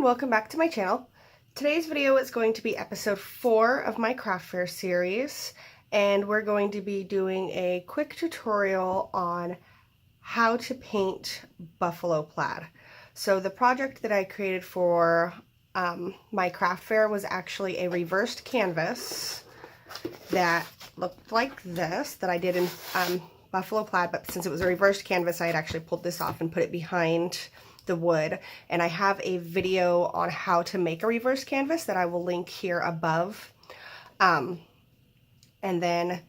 welcome back to my channel. Today's video is going to be episode 4 of my craft fair series, and we're going to be doing a quick tutorial on how to paint buffalo plaid. So the project that I created for my craft fair was actually a reversed canvas that looked like this that I did in buffalo plaid, but since it was a reversed canvas, I had actually pulled this off and put it behind the wood, and I have a video on how to make a reverse canvas that I will link here above. And then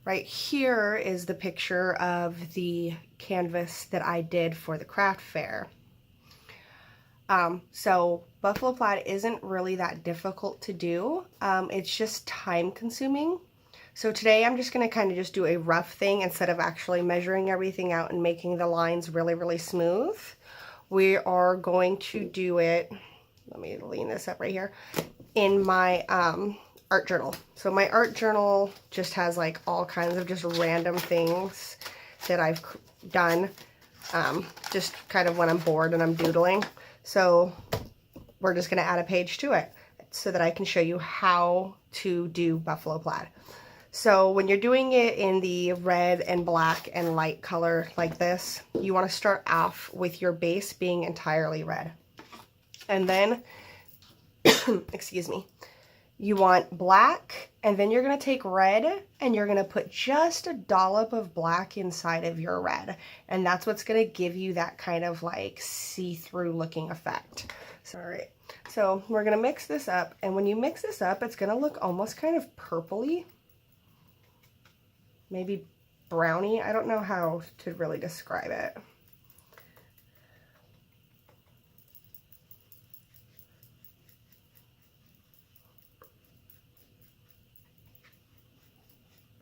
right here is the picture of the canvas that I did for the craft fair. So buffalo plaid isn't really that difficult to do. It's just time consuming. So today I'm just going to kind of just do a rough thing instead of actually measuring everything out and making the lines really smooth. We are going to do it, let me lean this up right here, in my art journal. So my art journal just has like all kinds of just random things that I've done, just kind of when I'm bored and I'm doodling. So we're just going to add a page to it so that I can show you how to do buffalo plaid. So when you're doing it in the red and black and light color like this, you want to start off with your base being entirely red. And then, excuse me, you want black, and then you're going to take red and you're going to put just a dollop of black inside of your red. And that's what's going to give you that kind of like see-through looking effect. So, all right. So we're going to mix this up, and when you mix this up, it's going to look almost kind of purpley. Maybe brownie. I don't know how to really describe it.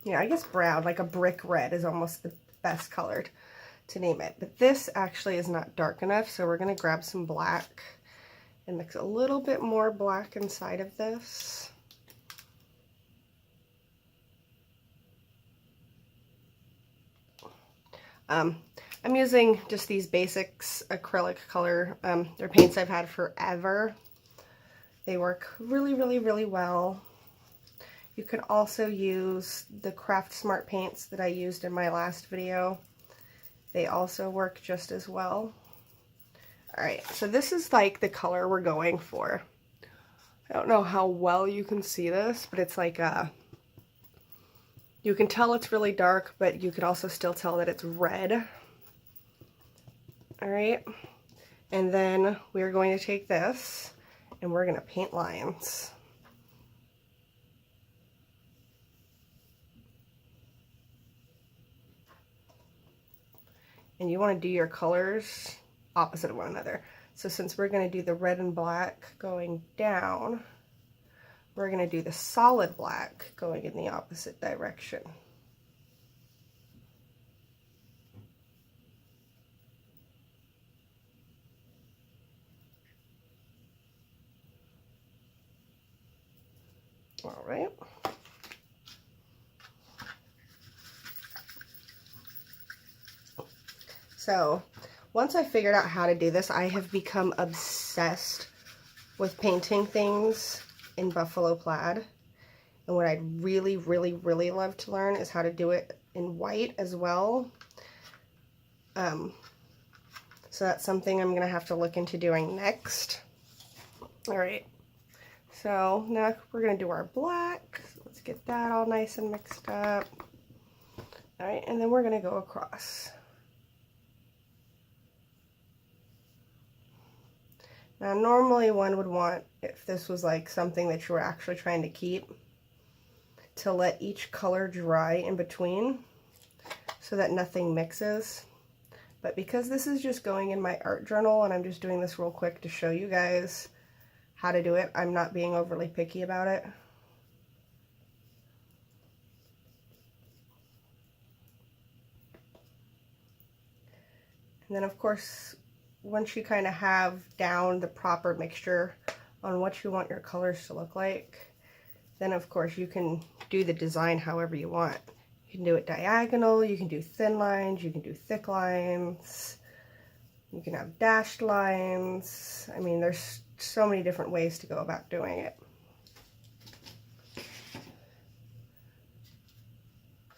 Yeah, I guess brown, like a brick red, is almost the best colored to name it. But this actually is not dark enough, so we're going to grab some black and mix a little bit more black inside of this. I'm using just these basics acrylic color. They're paints I've had forever. They work really well. You could also use the Craft Smart paints that I used in my last video. They also work just as well. Alright, so this is like the color we're going for. I don't know how well you can see this, but it's like a... You can tell it's really dark, but you can also still tell that it's red. All right, and then we're going to take this and we're going to paint lines. And you want to do your colors opposite of one another. So since we're going to do the red and black going down, we're going to do the solid black going in the opposite direction. All right. So once I figured out how to do this, I have become obsessed with painting things in buffalo plaid, and what I'd really love to learn is how to do it in white as well. So that's something I'm gonna have to look into doing next. All right, so now we're gonna do our black. So let's get that all nice and mixed up. All right, and then we're gonna go across. Now, normally one would want, if this was like something that you were actually trying to keep, to let each color dry in between so that nothing mixes. But because this is just going in my art journal and I'm just doing this real quick to show you guys how to do it, I'm not being overly picky about it. And then of course, once you kind of have down the proper mixture on what you want your colors to look like, then of course you can do the design however you want. You can do it diagonal, you can do thin lines, you can do thick lines, you can have dashed lines. I mean, there's so many different ways to go about doing it.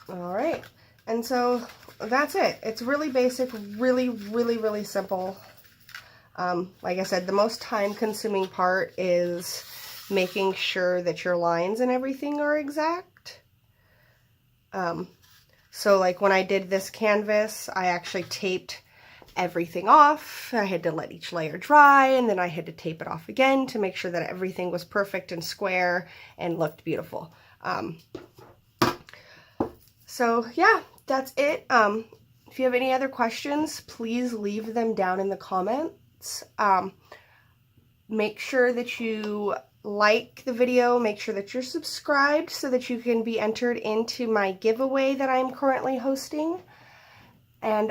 All right, and so that's it. It's really basic, really simple. Like I said, the most time-consuming part is making sure that your lines and everything are exact. So like when I did this canvas, I actually taped everything off. I had to let each layer dry, and then I had to tape it off again to make sure that everything was perfect and square and looked beautiful. So yeah, that's it. If you have any other questions, please leave them down in the comments. Make sure that you like the video, make sure that you're subscribed so that you can be entered into my giveaway that I'm currently hosting. And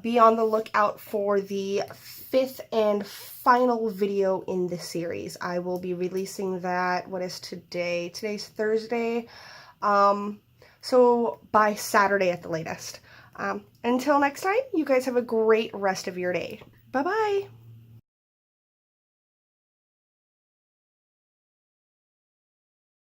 be on the lookout for the 5th and final video in the series. I will be releasing that, what is today? Today's Thursday. So by Saturday at the latest. Until next time, you guys have a great rest of your day. Bye-bye.